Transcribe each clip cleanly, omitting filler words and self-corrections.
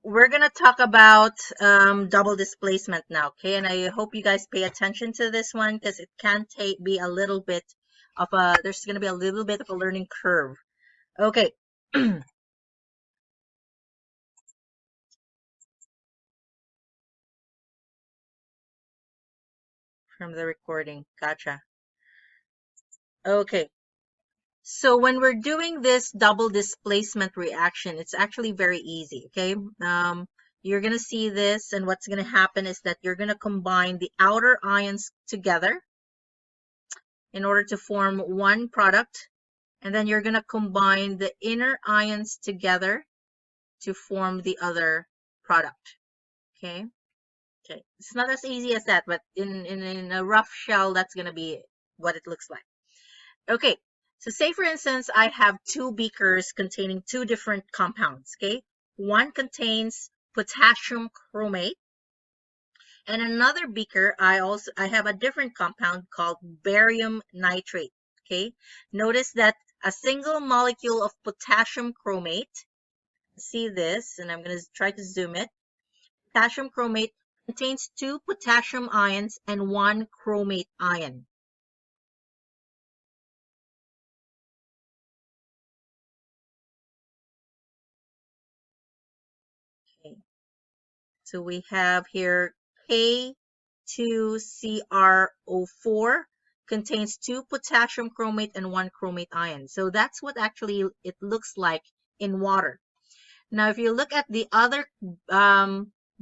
We're gonna talk about double displacement now, okay? And I hope you guys pay attention to this one because it can be a little bit of a, there's gonna be a little bit of a learning curve. Okay. From the recording, gotcha. Okay. So when we're doing this double displacement reaction, it's actually very easy, okay? You're going to see this, and what's going to happen is that you're going to combine the outer ions together in order to form one product, and then you're going to combine the inner ions together to form the other product, okay? Okay, it's not as easy as that, but in a rough shell, that's going to be what it looks like. Okay, so say for instance, I have two beakers containing two different compounds, okay? One contains potassium chromate, and another beaker, I have a different compound called barium nitrate, okay? Notice that a single molecule of potassium chromate, see this, and I'm going to try to zoom it. Potassium chromate contains two potassium ions and one chromate ion. Okay. So we have here K2CrO4 contains two potassium chromate and one chromate ion. So that's what actually it looks like in water. Now, if you look at the other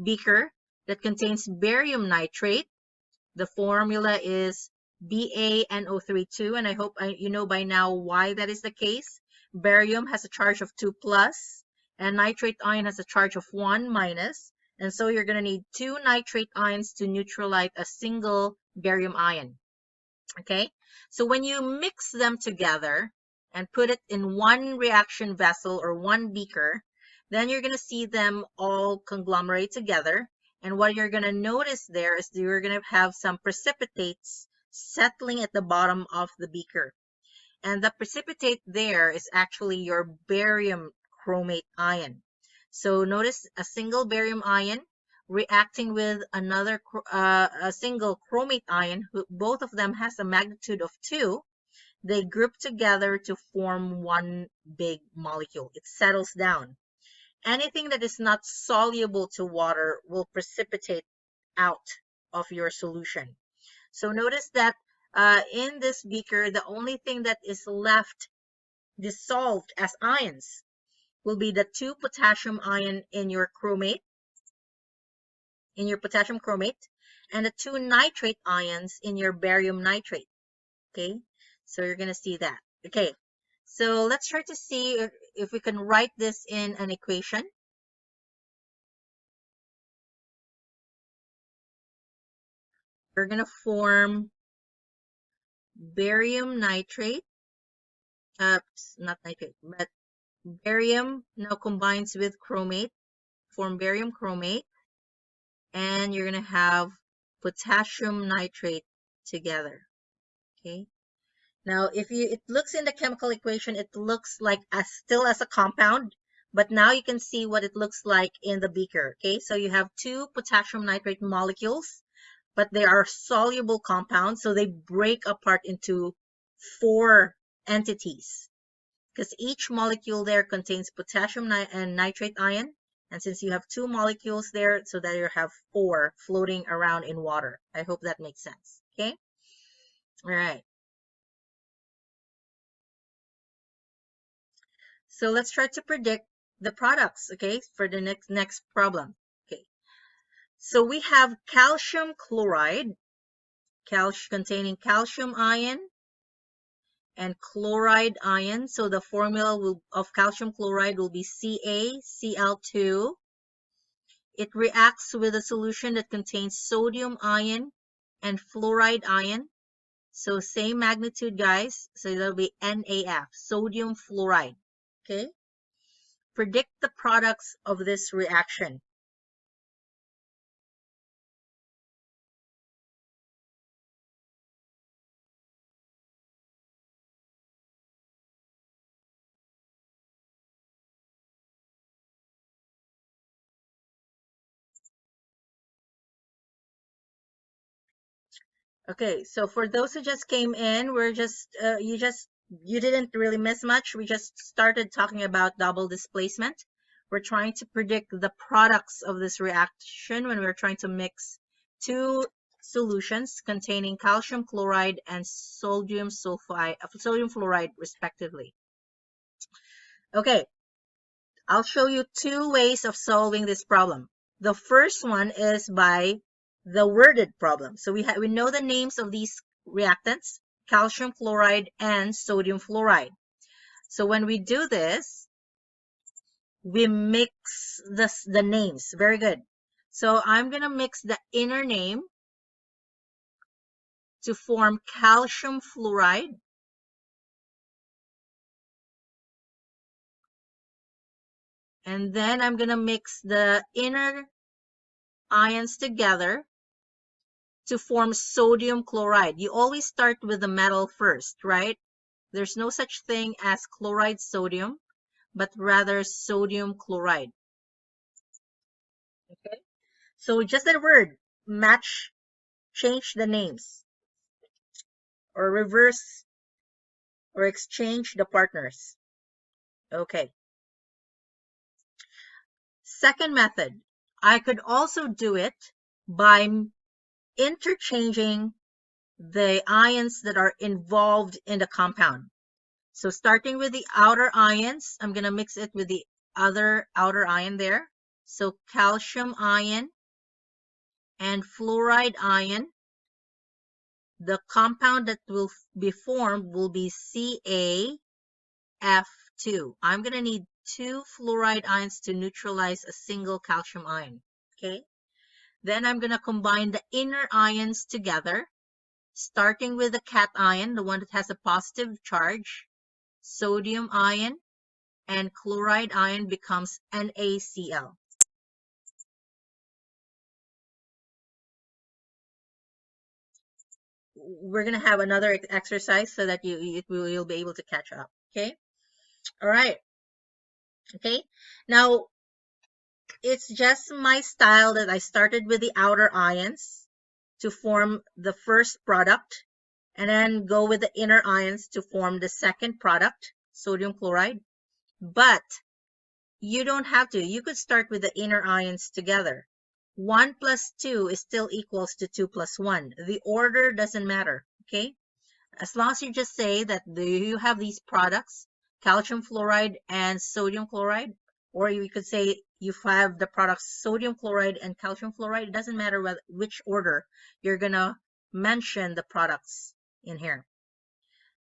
beaker that contains barium nitrate, the formula is BaNO32, and I hope you know by now why that is the case. Barium has a charge of 2 plus, and nitrate ion has a charge of 1 minus, and so you're going to need two nitrate ions to neutralize a single barium ion. Okay, so when you mix them together and put it in one reaction vessel or one beaker, then you're going to see them all conglomerate together. And what you're going to notice there is you're going to have some precipitates settling at the bottom of the beaker. And the precipitate there is actually your barium chromate ion. So notice a single barium ion reacting with another a single chromate ion, both of them has a magnitude of 2. They group together to form one big molecule. It settles down. Anything that is not soluble to water will precipitate out of your solution. So notice that in this beaker, the only thing that is left dissolved as ions will be the two potassium ion in your potassium chromate, and the two nitrate ions in your barium nitrate. Okay, so you're going to see that. Okay, so let's try to see if we can write this in an equation. We're going to form barium nitrate, not nitrate, but barium now combines with chromate, form barium chromate, and you're going to have potassium nitrate together. Okay, now if it looks in the chemical equation, it looks like still as a compound, but now you can see what it looks like in the beaker. Okay, so you have two potassium nitrate molecules, but they are soluble compounds, so they break apart into 4 entities, because each molecule there contains potassium and nitrate ion. And since you have 2 molecules there, so that you have 4 floating around in water. I hope that makes sense. Okay. All right. So let's try to predict the products, okay, for the next problem. Okay. So we have calcium chloride, containing calcium ion and chloride ion. So the formula of calcium chloride will be CaCl2. It reacts with a solution that contains sodium ion and fluoride ion. So same magnitude, guys. So that'll be NaF, sodium fluoride. Okay. Predict the products of this reaction. Okay, so for those who just came in, we're just you didn't really miss much. We just started talking about double displacement. We're trying to predict the products of this reaction when we're trying to mix two solutions containing calcium chloride and sodium fluoride respectively. Okay, I'll show you two ways of solving this problem. The first one is by the worded problem. So we know the names of these reactants, calcium chloride and sodium fluoride. So when we do this, we mix the names. Very good. So I'm going to mix the inner name to form calcium fluoride. And then I'm going to mix the inner ions together to form sodium chloride. You always start with the metal first, right? There's no such thing as chloride sodium, but rather sodium chloride. Okay? So just that word, match, change the names, or reverse or exchange the partners. Okay. Second method, I could also do it by interchanging the ions that are involved in the compound. So starting with the outer ions, I'm going to mix it with the other outer ion there. So calcium ion and fluoride ion. The compound that will be formed will be CaF2. I'm going to need two fluoride ions to neutralize a single calcium ion. Okay. Then I'm going to combine the inner ions together, starting with the cation, the one that has a positive charge, sodium ion, and chloride ion becomes NaCl. We're going to have another exercise so that you'll be able to catch up. Okay. All right. Okay. Now, it's just my style that I started with the outer ions to form the first product and then go with the inner ions to form the second product, sodium chloride. But you don't have to. You could start with the inner ions together. 1 plus 2 is still equals to 2 plus 1. The order doesn't matter, okay? As long as you just say that you have these products, calcium fluoride and sodium chloride, or you could say you have the products sodium chloride and calcium fluoride. It doesn't matter which order you're going to mention the products in here.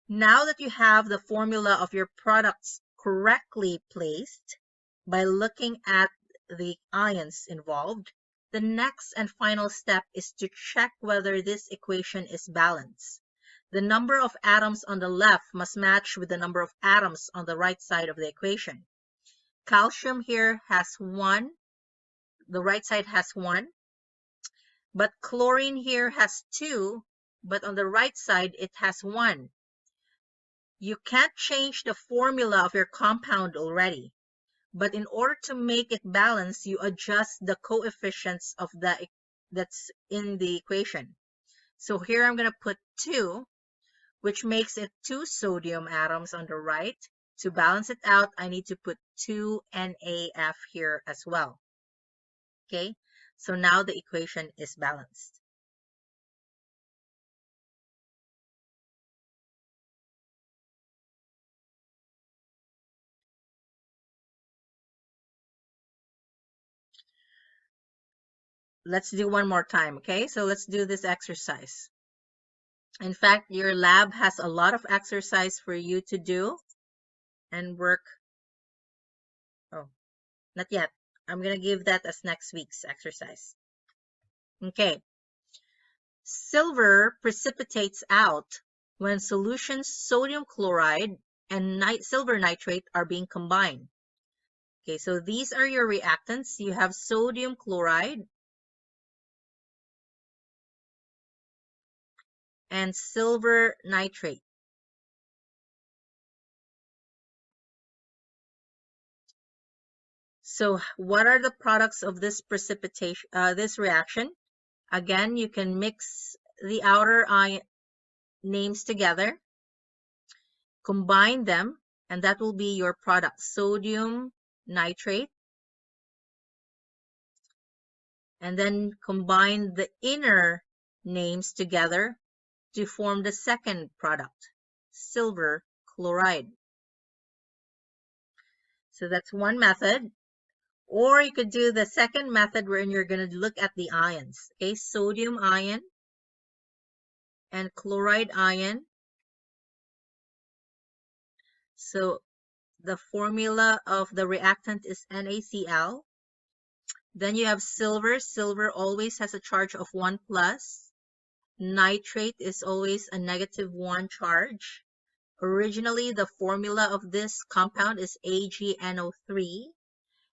Now that you have the formula of your products correctly placed by looking at the ions involved, the next and final step is to check whether this equation is balanced. The number of atoms on the left must match with the number of atoms on the right side of the equation. Calcium here has 1, the right side has 1, but chlorine here has 2, but on the right side it has 1. You can't change the formula of your compound already, but in order to make it balance, you adjust the coefficients of that's in the equation. So here I'm going to put 2, which makes it 2 sodium atoms on the right. To balance it out, I need to put 2 NaF here as well. Okay, so now the equation is balanced. Let's do one more time, okay? So let's do this exercise. In fact, your lab has a lot of exercise for you to do and work. Oh, not yet. I'm going to give that as next week's exercise. Okay. Silver precipitates out when solution sodium chloride and silver nitrate are being combined. Okay, so these are your reactants. You have sodium chloride and silver nitrate. So what are the products of this precipitation, this reaction? Again, you can mix the outer ion names together, combine them, and that will be your product, sodium nitrate. And then combine the inner names together to form the second product, silver chloride. So that's one method. Or you could do the second method wherein you're going to look at the ions. Okay, sodium ion and chloride ion. So the formula of the reactant is NaCl. Then you have silver. Silver always has a charge of 1 plus. Nitrate is always a -1 charge. Originally, the formula of this compound is AgNO3.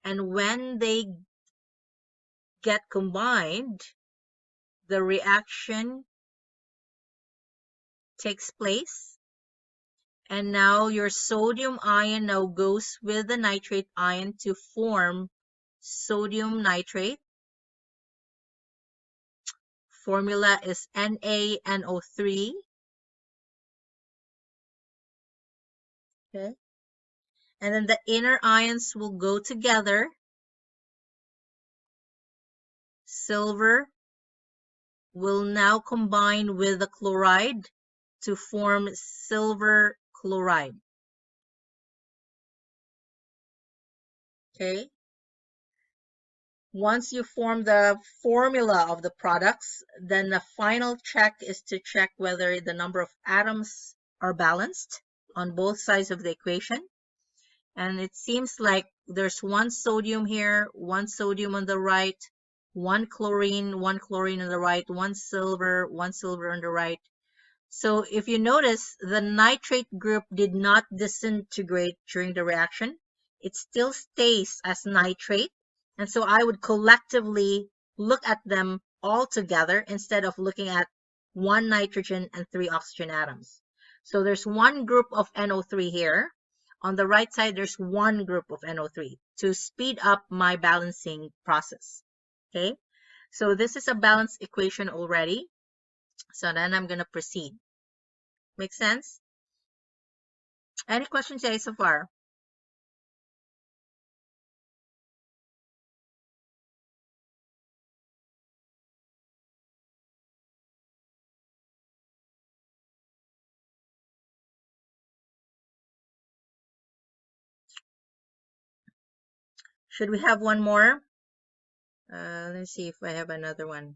And when they get combined, the reaction takes place. And now your sodium ion now goes with the nitrate ion to form sodium nitrate. Formula is NaNO3. Okay. And then the inner ions will go together. Silver will now combine with the chloride to form silver chloride. Okay. Once you form the formula of the products, then the final check is to check whether the number of atoms are balanced on both sides of the equation. And it seems like there's one sodium here, one sodium on the right, one chlorine on the right, one silver on the right. So if you notice, the nitrate group did not disintegrate during the reaction. It still stays as nitrate. And so I would collectively look at them all together instead of looking at 1 nitrogen and 3 oxygen atoms. So there's one group of NO3 here. On the right side, there's one group of NO3 to speed up my balancing process. Okay, so this is a balanced equation already. So then I'm going to proceed. Make sense? Any questions today so far? Should we have one more? Let's see if I have another one.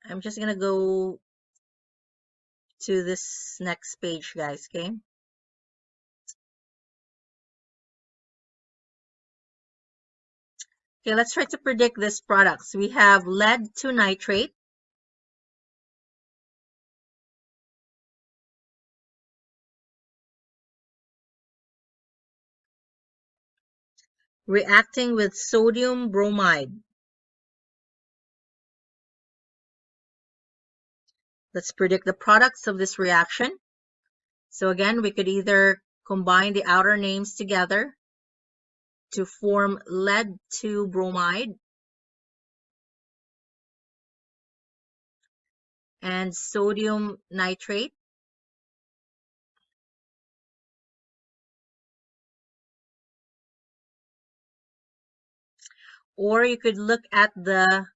I'm just going to go to this next page, guys, okay? Okay, let's try to predict these products. We have lead to nitrate. Reacting with sodium bromide. Let's predict the products of this reaction. So again, we could either combine the outer names together to form lead to bromide and sodium nitrate. Or you could look at the,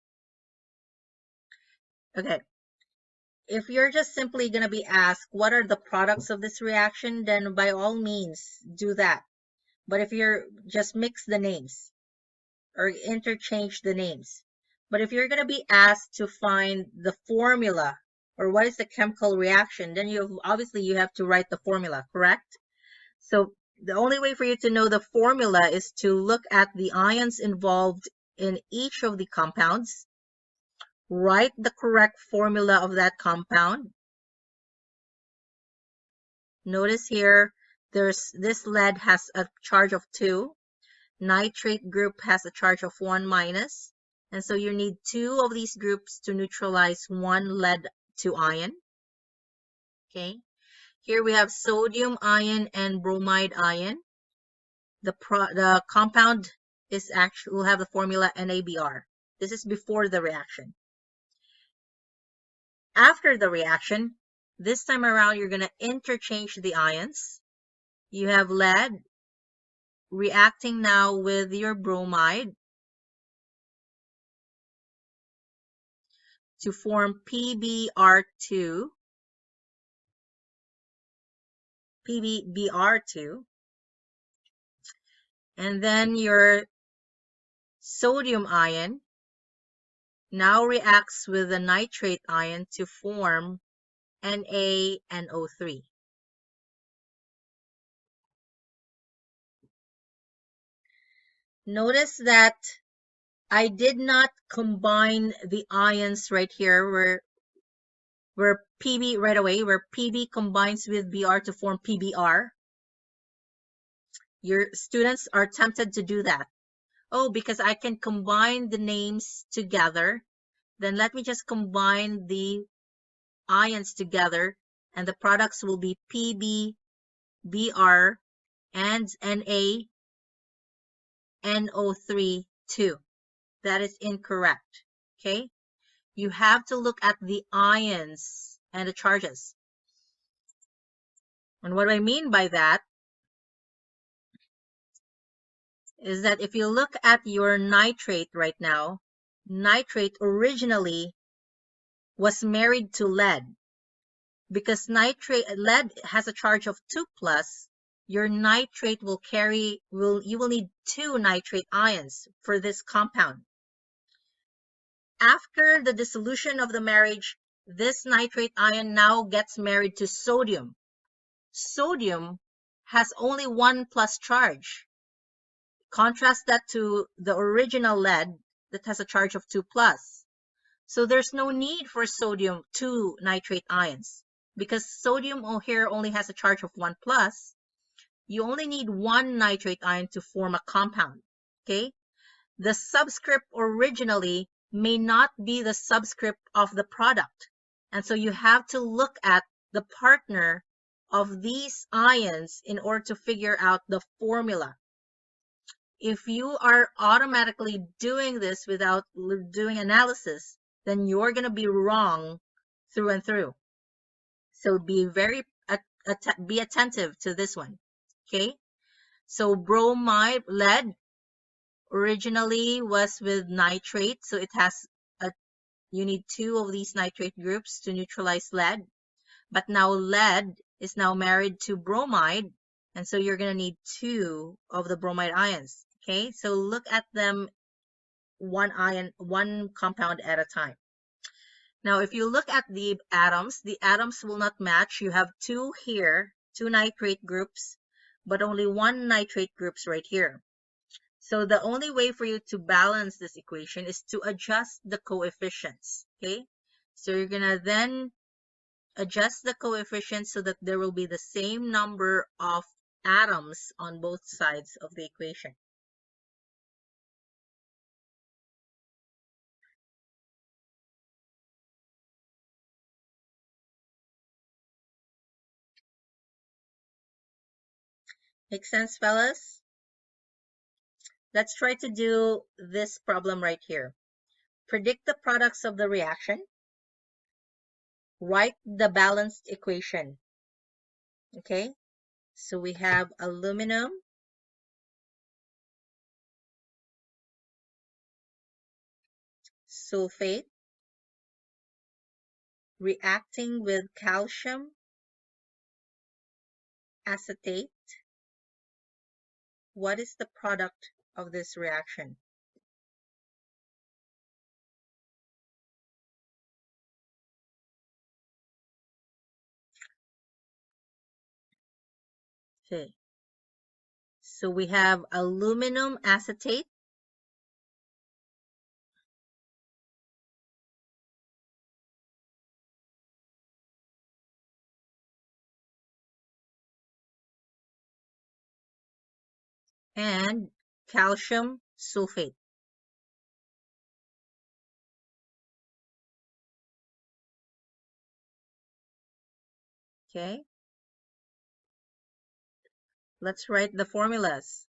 okay, if you're just simply going to be asked what are the products of this reaction, then by all means do that. But if you're just mix the names or interchange the names. But if you're going to be asked to find the formula or what is the chemical reaction, then you obviously you have to write the formula, correct? So the only way for you to know the formula is to look at the ions involved in each of the compounds, write the correct formula of that compound. Notice here, this lead has a charge of 2. Nitrate group has a charge of 1 minus. And so you need 2 of these groups to neutralize 1 lead to ion. Okay. Here we have sodium ion and bromide ion. The compound is actually will have the formula NaBr. This is before the reaction. After the reaction, this time around, you're going to interchange the ions. You have lead reacting now with your bromide to form PbBr2, and then your sodium ion now reacts with the nitrate ion to form NaNO3. Notice that I did not combine the ions right here where Pb right away, where Pb combines with Br to form PbR. Your students are tempted to do that. Oh, because I can combine the names together, then let me just combine the ions together, and the products will be Pb, Br, and NaNO3 too. That is incorrect. Okay? You have to look at the ions and the charges. And what I mean by that is that if you look at your nitrate right now, nitrate originally was married to lead. Because lead has a charge of 2+, your nitrate you will need 2 nitrate ions for this compound. After the dissolution of the marriage, this nitrate ion now gets married to sodium. Sodium has only 1+ charge. Contrast that to the original lead that has a charge of 2+. So there's no need for sodium 2 nitrate ions. Because sodium here only has a charge of 1+, you only need 1 nitrate ion to form a compound. Okay? The subscript originally may not be the subscript of the product. And so you have to look at the partner of these ions in order to figure out the formula. If you are automatically doing this without doing analysis, then you're going to be wrong through and through. So be be attentive to this one. Okay? So bromide, lead, originally was with nitrate, so it has you need 2 of these nitrate groups to neutralize lead. But now lead is now married to bromide, and so you're going to need 2 of the bromide ions. Okay, so look at them one compound at a time. Now, if you look at the atoms will not match. You have 2 here, 2 nitrate groups, but only 1 nitrate groups right here. So the only way for you to balance this equation is to adjust the coefficients, okay? So you're going to then adjust the coefficients so that there will be the same number of atoms on both sides of the equation. Make sense, fellas? Let's try to do this problem right here. Predict the products of the reaction. Write the balanced equation. Okay, so we have aluminum sulfate reacting with calcium acetate. What is the product of this reaction? Okay, so we have aluminum acetate and calcium sulfate. Okay, let's write the formulas.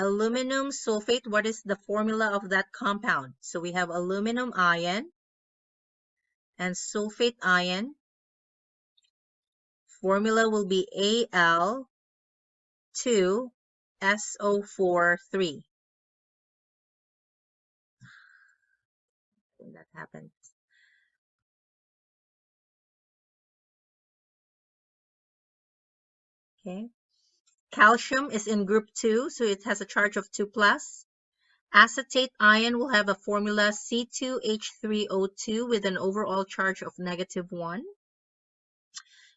Aluminum sulfate, what is the formula of that compound? So we have aluminum ion and sulfate ion. Formula will be Al2SO4 3. When that happens. Okay. Calcium is in group 2, so it has a charge of 2+. Acetate ion will have a formula C2H3O2 with an overall charge of -1.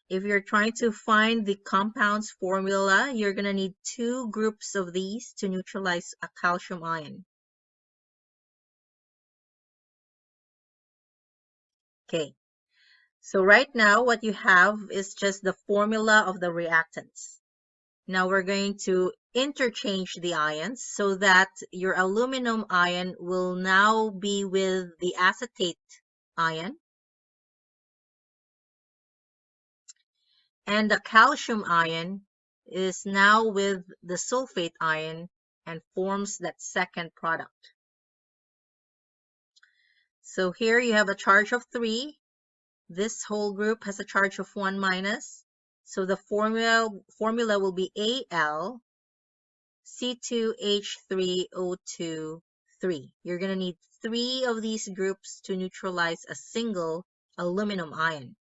If you're trying to find the compound's formula, you're going to need 2 groups of these to neutralize a calcium ion. Okay, so right now what you have is just the formula of the reactants. Now we're going to interchange the ions so that your aluminum ion will now be with the acetate ion, and the calcium ion is now with the sulfate ion and forms that second product. So here you have a charge of 3. This whole group has a charge of 1-. So the formula will be Al C2H3O2 3. You're going to need 3 of these groups to neutralize a single aluminum ion.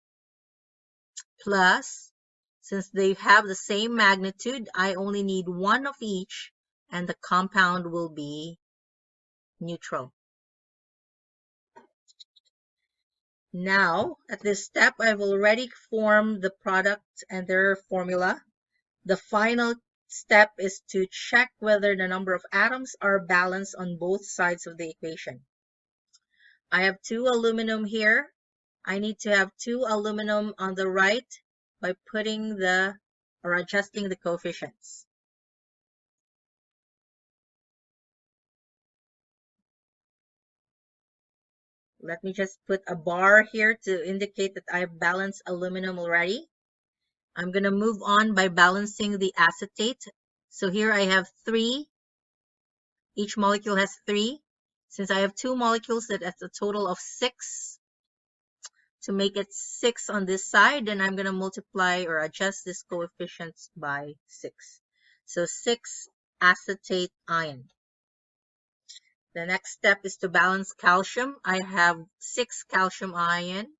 Plus, since they have the same magnitude, I only need 1 of each, and the compound will be neutral. Now, at this step, I've already formed the product and their formula. The final step is to check whether the number of atoms are balanced on both sides of the equation. I have 2 aluminum here. I need to have 2 aluminum on the right by putting or adjusting the coefficients. Let me just put a bar here to indicate that I've balanced aluminum already. I'm going to move on by balancing the acetate. So here I have 3. Each molecule has 3. Since I have 2 molecules, that's a total of 6. To make it 6 on this side, then I'm going to multiply or adjust this coefficients by 6. So 6 acetate ion. The next step is to balance calcium. I have 6 calcium ion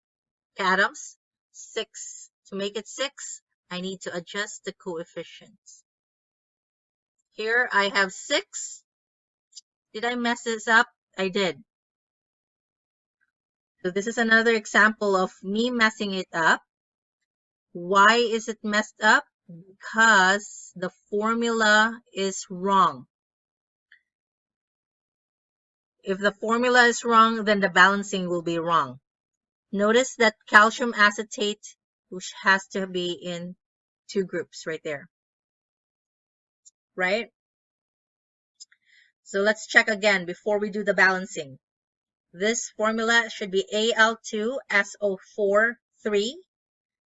atoms. 6. To make it 6, I need to adjust the coefficients. Here I have 6. Did I mess this up? I did. So this is another example of me messing it up. Why is it messed up? Because the formula is wrong. If the formula is wrong, then the balancing will be wrong. Notice that calcium acetate, which has to be in 2 groups right there. Right? So let's check again before we do the balancing. This formula should be Al2SO4 3.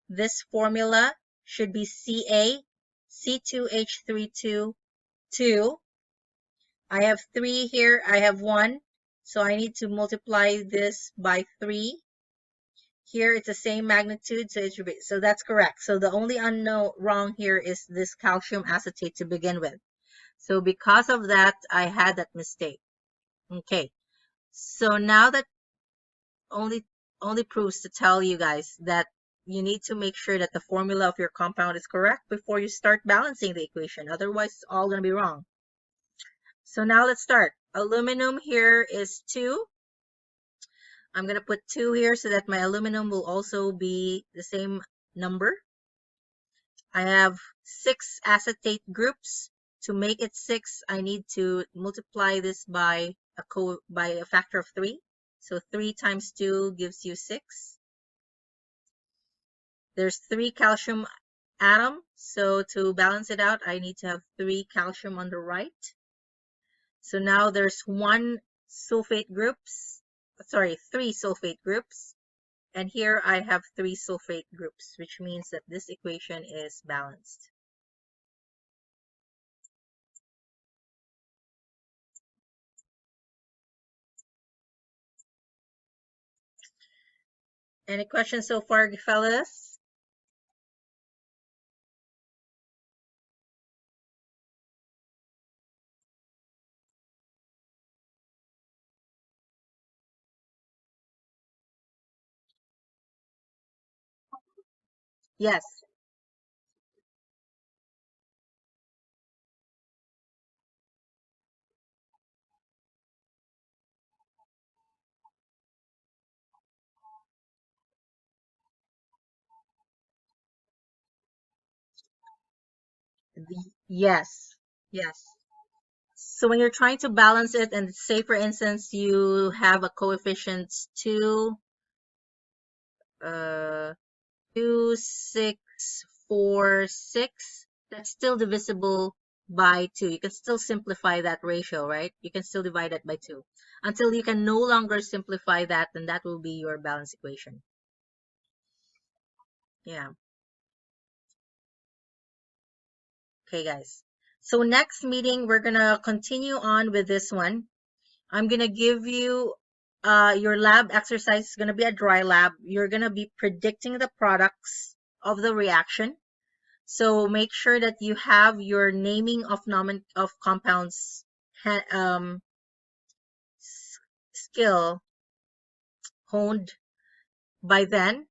This formula should be Ca C2H32 2. I have 3 here, I have 1, so I need to multiply this by 3. Here it's the same magnitude, so it should be, so that's correct. So the only unknown wrong here is this calcium acetate to begin with. So because of that, I had that mistake. Okay, so now that only proves to tell you guys that you need to make sure that the formula of your compound is correct before you start balancing the equation. Otherwise, it's all going to be wrong. So now let's start. Aluminum here is 2. I'm going to put 2 here so that my aluminum will also be the same number. I have 6 acetate groups. To make it 6, I need to multiply this by a factor of 3. So 3 times 2 gives you 6. There's 3 calcium atoms. So to balance it out, I need to have 3 calcium on the right. So now there's 3 sulfate groups. And here I have 3 sulfate groups, which means that this equation is balanced. Any questions so far, fellas? Yes. Yes. Yes. So when you're trying to balance it, and say for instance you have a coefficient 2, uh, 2, 6, 4, 6, that's still divisible by 2. You can still simplify that ratio, right? You can still divide it by 2. Until you can no longer simplify that, then that will be your balance equation. Yeah. Okay, guys. So next meeting, we're gonna continue on with this one. I'm gonna give you your lab exercise is gonna be a dry lab. You're gonna be predicting the products of the reaction. So make sure that you have your naming of compounds skill honed by then,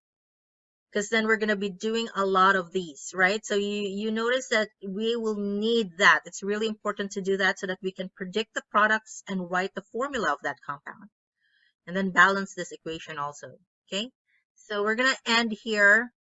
because then we're going to be doing a lot of these, right? So you notice that we will need that. It's really important to do that so that we can predict the products and write the formula of that compound, and then balance this equation also. Okay, so we're going to end here.